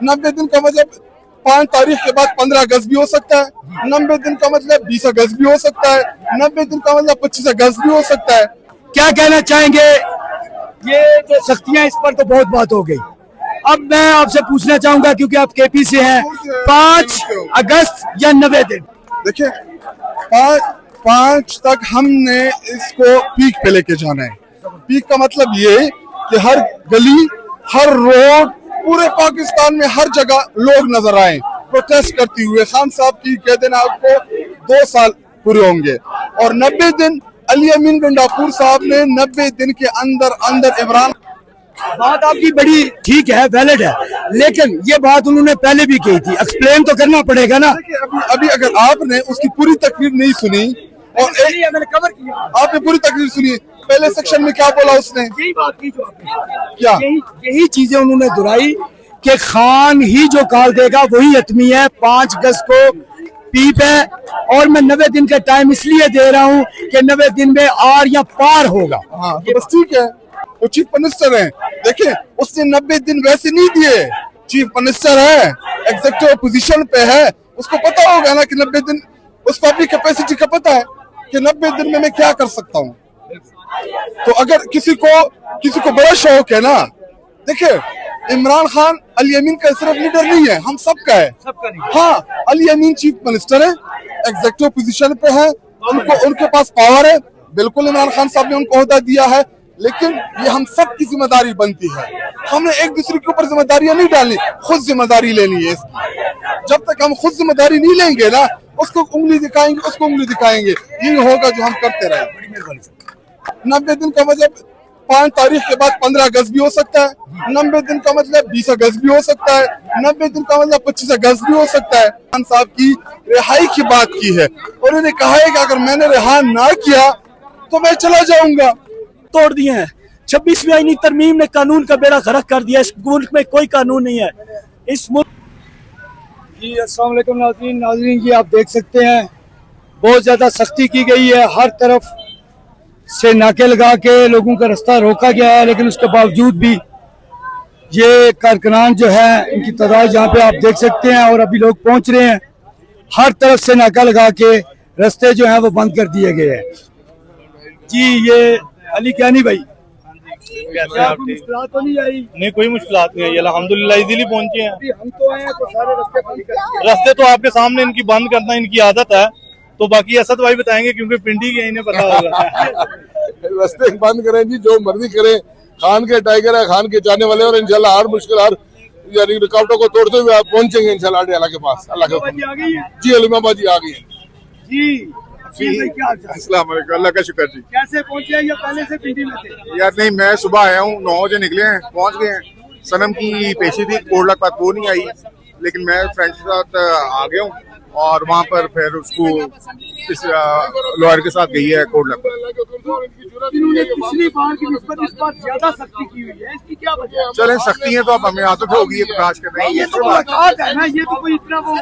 90 दिन का मतलब 5 तारीख के बाद 15 अगस्त भी हो सकता है। 90 दिन का मतलब 20 अगस्त भी हो सकता है। 90 दिन का मतलब 25 अगस्त भी हो सकता है। क्या कहना चाहेंगे? ये जो सख्तियां, इस पर तो बहुत बात हो गई। अब मैं आपसे पूछना चाहूंगा, क्योंकि आप केपी से हैं, 5 अगस्त या 90 दिन? देखिए, 5 तक हमने इसको पीक पे लेके जाना है। पीक का मतलब ये कि हर गली, हर रोड, पूरे पाकिस्तान में हर जगह लोग नजर आए प्रोटेस्ट करते हुए। खान साहब की कह देना आपको 2 साल पूरे होंगे और 90 दिन अली अमीन गंडापुर साहब ने 90 दिन के अंदर अंदर इमरान। बात आपकी बड़ी ठीक है, वैलिड है, लेकिन ये बात उन्होंने पहले भी कही थी, एक्सप्लेन तो करना पड़ेगा ना। अभी अगर आपने उसकी पूरी तकरीर नहीं सुनी और मैंने कवर किया, आपने पूरी तकरीर सुनी, पहले सेक्शन में क्या बोला उसने? यही बात की जो आपने क्या यही चीजें उन्होंने दोहराई कि खान ही जो कॉल देगा वही हतमी है। 5 अगस्त को पीप है और मैं 90 दिन का टाइम इसलिए दे रहा हूँ कि 90 दिन में आर या पार होगा। हाँ, तो बस ठीक है। वो चीफ मिनिस्टर है, देखिए उसने 90 दिन वैसे नहीं दिए। चीफ मिनिस्टर है, एग्जीक्यूटिव पोजीशन पे है, उसको पता होगा ना कि 90 दिन, उसको अपनी कैपेसिटी का पता है कि 90 दिन में मैं क्या कर सकता हूँ। तो अगर किसी को बड़ा शौक है ना, देखिए इमरान खान अली अमीन का सिर्फ लीडर नहीं है, हम सबका है। हाँ, अली अमीन चीफ मिनिस्टर है, एग्जीक्यूटिव पोजीशन पे है, उनके पास पावर है, बिल्कुल इमरान खान साहब ने उनको ओहदा दिया है, लेकिन ये हम सब की जिम्मेदारी बनती है। हमने एक दूसरे के ऊपर जिम्मेदारियां नहीं डालनी, खुद जिम्मेदारी लेनी है इसकी। जब तक हम खुद जिम्मेदारी नहीं लेंगे ना, उसको उंगली दिखाएंगे, उसको उंगली दिखाएंगे, यही होगा जो हम करते रहे। 90 दिन का मतलब 5 तारीख के बाद 15 अगस्त भी हो सकता है। 90 दिन का मतलब 20 अगस्त भी हो सकता है। 90 दिन का मतलब 25 अगस्त भी हो सकता है। खान साहब की रिहाई की बात की है और उन्होंने कहा है कि अगर मैंने रिहा ना किया तो मैं चला जाऊंगा। तोड़ दिए हैं। 26वीं आईनी तरमीम ने कानून का बेड़ा गर्क कर दिया। इस मुल्क में कोई कानून नहीं है। इस मुल्क जी, अस्सलाम वालेकुम नाज़रीन जी, आप देख सकते हैं बहुत ज्यादा सख्ती की गई है। हर तरफ से नाके लगा के लोगों का रास्ता रोका गया है, लेकिन उसके बावजूद भी ये कारकुनान जो है, इनकी तादाद यहाँ पे आप देख सकते हैं और अभी लोग पहुंच रहे हैं। हर तरफ से नाका लगा के रास्ते जो हैं वो बंद कर दिए गए हैं। जी, ये अली क्यानी भाई, मुश्किलात तो नहीं आई? नहीं, कोई मुश्किलात नहीं आई, अल्हम्दुलिल्लाह इजीली पहुंचे हैं। हम तो आए हैं तो सारे रास्ते बंद कर दिए। रास्ते तो आपके सामने इनकी बंद करना इनकी आदत है, तो बाकी असद भाई बताएंगे क्योंकि पिंडी के इन्हें पता होगा। रास्ते बंद करें जी, जो मर्जी करें, खान के टाइगर है, खान के जाने वाले, और इंशाल्लाह हर मुश्किल, हर यानी रुकावटों को तोड़ते हुए आप पहुंचेंगे इंशाल्लाह अल्लाह के पास। अल्लाह के जी, अलीमाबा जी आ गई है जी। अस्सलाम वालेकुम, अल्लाह का शुक्र जी। कैसे पहुंचे या पहले से पिंडी में थे? यार नहीं, मैं सुबह आया हूँ, 9 बजे निकले हैं, पहुंच गए हैं। सनम की पेशी थी कोट लखपत, वो नहीं आई, लेकिन मैं फ्रेंड के साथ आ गया हूँ और वहाँ पर फिर उसको इस लॉयर के साथ गई है कोट लखपत। पिछली बार की निस्बत इस बार ज्यादा सख्ती की हुई है, इसकी क्या वजह है? चलें, सख्ती है तो अब हमें आदत होगी है बर्दाश्त करने की। ये तो मुलाकात है ना, ये तो कोई इतना वो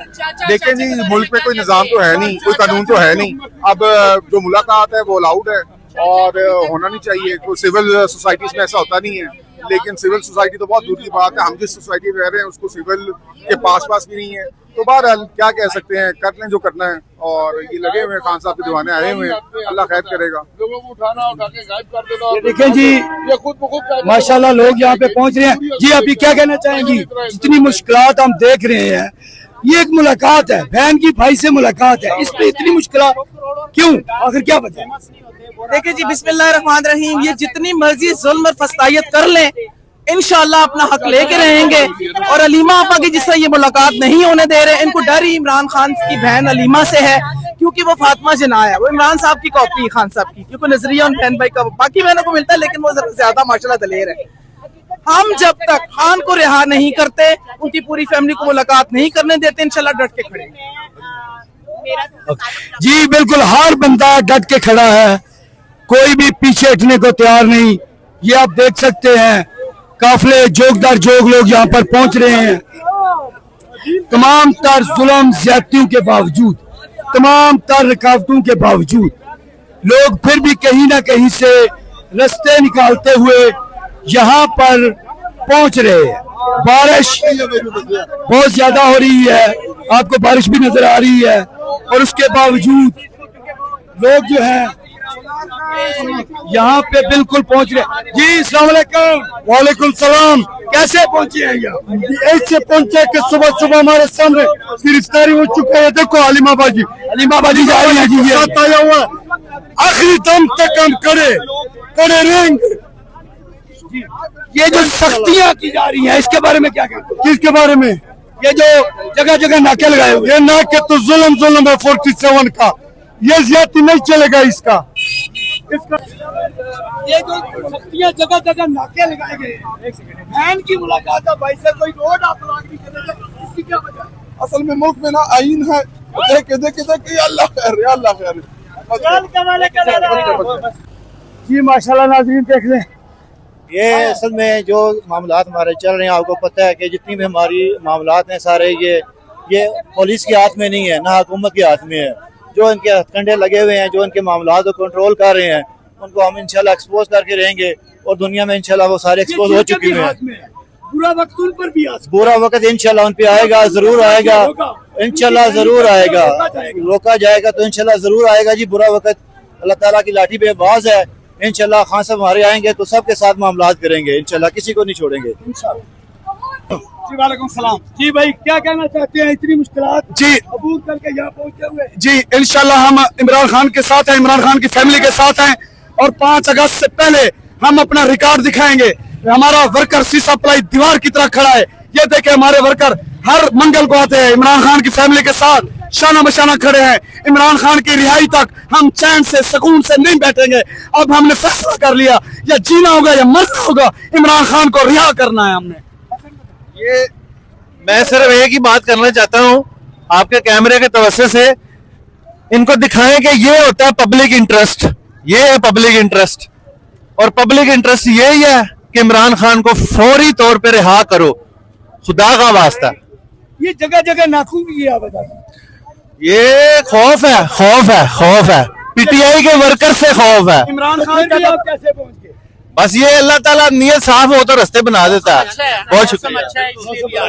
देखें जी, मुल्क में कोई निजाम तो है नहीं, कोई कानून तो है नहीं। अब जो मुलाकात है वो अलाउड है और होना नहीं चाहिए। तो सिविल सोसाइटीज में ऐसा होता नहीं है, लेकिन सिविल सोसाइटी तो बहुत दूर की बात है। हम जिस सोसाइटी में रह रहे हैं उसको सिविल के पास भी नहीं है। तो बहरहाल क्या कह सकते हैं, कर लें जो करना है। और ये लगे हुए हैं, खान साहब के दीवाने आए हुए हैं, अल्लाह खैर करेगा। लोगों को उठाना, उठा के गायब कर देना। देखें जी, ये खुद ब खुद माशाल्लाह लोग यहाँ पे पहुंच रहे हैं। जी, अभी क्या कहना चाहेंगी? जितनी मुश्किलात हम देख रहे हैं, ये एक मुलाकात है, बहन की भाई से मुलाकात है, इसमें इतनी मुश्किलात क्यों? आखिर क्या वजह? देखिए जी, बिस्मिल्लाहिर्रहमानिर्रहीम, ये जितनी मर्जी जुल्म और फस्तायत कर लें, इंशाल्लाह अपना हक लेके रहेंगे। और अलीमा आपा की जिससे ये मुलाकात नहीं होने दे रहे, इनको डर ही इमरान खान की बहन अलीमा से है, क्योंकि वो फातिमा जना है, वो इमरान साहब की कॉपी, खान साहब की, क्योंकि नजरिया उन बहन भाई का बाकी बहनों को मिलता है, लेकिन वो ज्यादा माशाल्लाह दलेर है। हम जब तक खान को रिहा नहीं करते, उनकी पूरी फैमिली को मुलाकात नहीं करने देते, इंशाल्लाह डट के खड़े। जी बिल्कुल, हर बंदा डट के खड़ा है, कोई भी पीछे हटने को तैयार नहीं। ये आप देख सकते हैं, काफिले जोगदार जोग लोग यहाँ पर पहुंच रहे हैं। तमाम तर जुल्म ज्यादतियों के बावजूद, तमाम तर रुकावटों के बावजूद, लोग फिर भी कहीं ना कहीं से रास्ते निकालते हुए यहाँ पर पहुंच रहे हैं। बारिश बहुत ज्यादा हो रही है, आपको बारिश भी नजर आ रही है, और उसके बावजूद लोग जो है यहाँ पे बिल्कुल पहुंच रहे। जी अस्सलाम वालेकुम। वालेकुम सलाम। कैसे पहुंचे हैं यहाँ? ऐसे पहुंचे कि सुबह सुबह हमारे सामने गिरफ्तारी हो चुके हैं। देखो अलीमा बाजी जा रही है जी, साथ आया हुआ आखिरी दम तक हम करे रहेंगे। ये जो सख्तियां की जा रही हैं इसके बारे में क्या कहते हैं? किसके बारे में? ये जो जगह जगह नाके लगाए हुए, ये नाके तो जुल्म है 47 का, ये ज्यादा नहीं चलेगा इसका। ये जो सख्तियां जगह जगह नाके लगाए गए, बहन की मुलाकात है भाई से, कोई रोड आप ब्लॉक नहीं करेंगे, इसकी क्या वजह है? असल में मुल्क में ना आईन है, देखे अल्लाह खैर, अल्लाह खैर। जी माशाल्लाह नाज़रीन देख लें, ये असल में जो मामलात हमारे चल रहे हैं, आपको पता है कि जितनी भी हमारी मामलात हैं सारे ये पुलिस के हाथ में नहीं है, ना हुकूमत के हाथ में है। जो इनके हथकंडे लगे हुए हैं, जो इनके मामलात को कंट्रोल कर रहे हैं, उनको हम इंशाल्लाह एक्सपोज करके रहेंगे, और दुनिया में इंशाल्लाह वो सारे एक्सपोज हो चुके हैं। बुरा वक्त उन पर भी बुरा वक्त इंशाल्लाह उन पे आएगा, जरूर आएगा, इंशाल्लाह जरूर आएगा, रोका जाएगा तो इंशाल्लाह जरूर आएगा जी। बुरा वक्त अल्लाह ताला की लाठी पे बाज है, इंशाल्लाह खान साहब हमारे आएंगे तो सबके साथ मामलात करेंगे इंशाल्लाह, किसी को नहीं छोड़ेंगे जी। वालेकुम सलाम। जी भाई क्या कहना चाहते हैं? इतनी मुश्किलात जी अबूर करके यहाँ पहुंचे हुए। जी इंशाल्लाह हम इमरान खान के साथ हैं, इमरान खान की फैमिली के साथ हैं, और 5 अगस्त से पहले हम अपना रिकॉर्ड दिखाएंगे। हमारा वर्कर सी सप्लाई दीवार की तरह खड़ा है। ये देखे हमारे वर्कर हर मंगल को आते हैं, इमरान खान की फैमिली के साथ शाना बशाना खड़े हैं। इमरान खान की रिहाई तक हम चैन से सुकून से नहीं बैठेंगे। अब हमने फैसला कर लिया, या जीना होगा या मरना होगा, इमरान खान को रिहा करना है हमने। ये मैं सिर्फ एक ही बात करना चाहता हूँ, आपके कैमरे के तवज्जो से इनको दिखाएं कि ये होता है पब्लिक इंटरेस्ट, ये है पब्लिक इंटरेस्ट, और पब्लिक इंटरेस्ट यही है कि इमरान खान को फौरी तौर पे रिहा करो, खुदा का वास्ता। ये जगह जगह नाखून भी है, बता ये खौफ है पीटीआई के वर्कर से खौफ है। इमरान खान का आप कैसे पहुंच गए? बस ये अल्लाह ताला नियत साफ हो तो रास्ते बना देता है। बहुत शुक्रिया।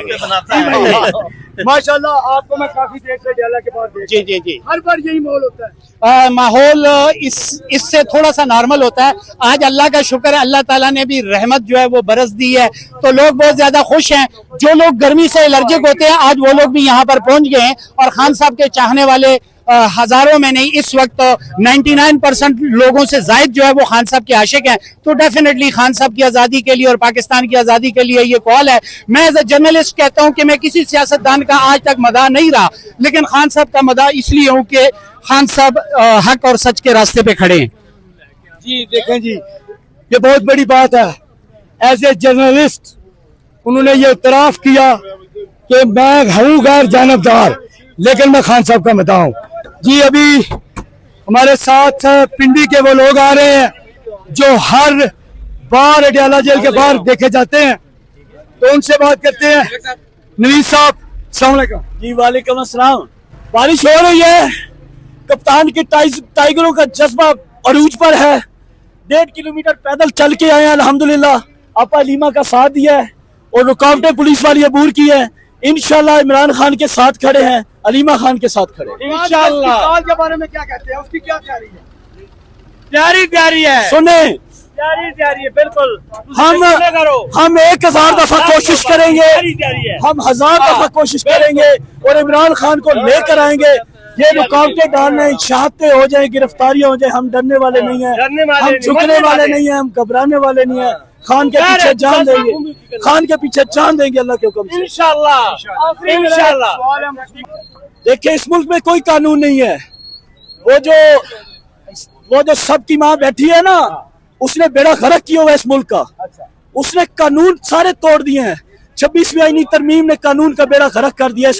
माशाल्लाह आपको मैं काफी देर से डाला के बाद देख, जी हर बार यही माहौल होता है। माहौल इससे थोड़ा सा नॉर्मल होता है। आज अल्लाह का शुक्र है, अल्लाह ताला ने भी रहमत जो है वो बरस दी है, तो लोग बहुत ज्यादा खुश हैं। जो लोग गर्मी से एलर्जिक होते हैं आज वो लोग भी यहाँ पर पहुंच गए हैं, और खान साहब के चाहने वाले हजारों में नहीं, इस वक्त 99% लोगों से जायद जो है वो खान साहब के आशिक हैं। तो डेफिनेटली खान साहब की आजादी के लिए और पाकिस्तान की आजादी के लिए ये कॉल है। मैं एज ए जर्नलिस्ट कहता हूं कि मैं किसी सियासतदान का आज तक मदाह नहीं रहा, लेकिन खान साहब का मदाह इसलिए हूं कि खान साहब हक और सच के रास्ते पे खड़े हैं। जी देखें जी, ये बहुत बड़ी बात है। एज ए जर्नलिस्ट उन्होंने ये इतराफ किया कि मैं हूँ गैर जानबदार, लेकिन मैं खान साहब का मदाह हूँ। जी अभी हमारे साथ पिंडी के वो लोग आ रहे हैं जो हर बार अडयाला जेल के बाहर देखे जाते हैं, तो उनसे बात करते हैं। नवीद साहब अस्सलाम वालेकुम। जी वालेकुम अस्सलाम। बारिश हो रही है, कप्तान के टाइगरों का जज्बा अरूज पर है। 1.5 किलोमीटर पैदल चल के आए हैं, अल्हम्दुलिल्लाह आपा लीमा का साथ दिया है, और रुकावटें पुलिस वाली अबूर की है। इंशाल्लाह इमरान खान के साथ खड़े हैं, अलीमा खान के साथ खड़े हैं इंशाल्लाह। के बारे में क्या कहते हैं, उसकी क्या तैयारी है? प्यारी है, सुने प्यारी है, बिल्कुल। हम 1000 दफा कोशिश करेंगे, हम 1000 दफा कोशिश करेंगे और इमरान खान को लेकर आएंगे। ये रुकावटें डालने, शहादतें हो जाए, गिरफ्तारियां हो जाए, हम डरने वाले नहीं है, हम झुकने वाले नहीं है, हम घबराने वाले नहीं है। खान के पीछे जान देंगे, खान के पीछे जान देंगे अल्लाह के हुक्म से, इंशाल्लाह। देखिए इस मुल्क में कोई कानून नहीं है। वो जो सबकी माँ बैठी है ना, उसने बेड़ा गर्क किया हुआ इस मुल्क का। उसने कानून सारे तोड़ दिए हैं। 26वीं आईनी तरमीम ने कानून का बेड़ा गर्क कर दिया।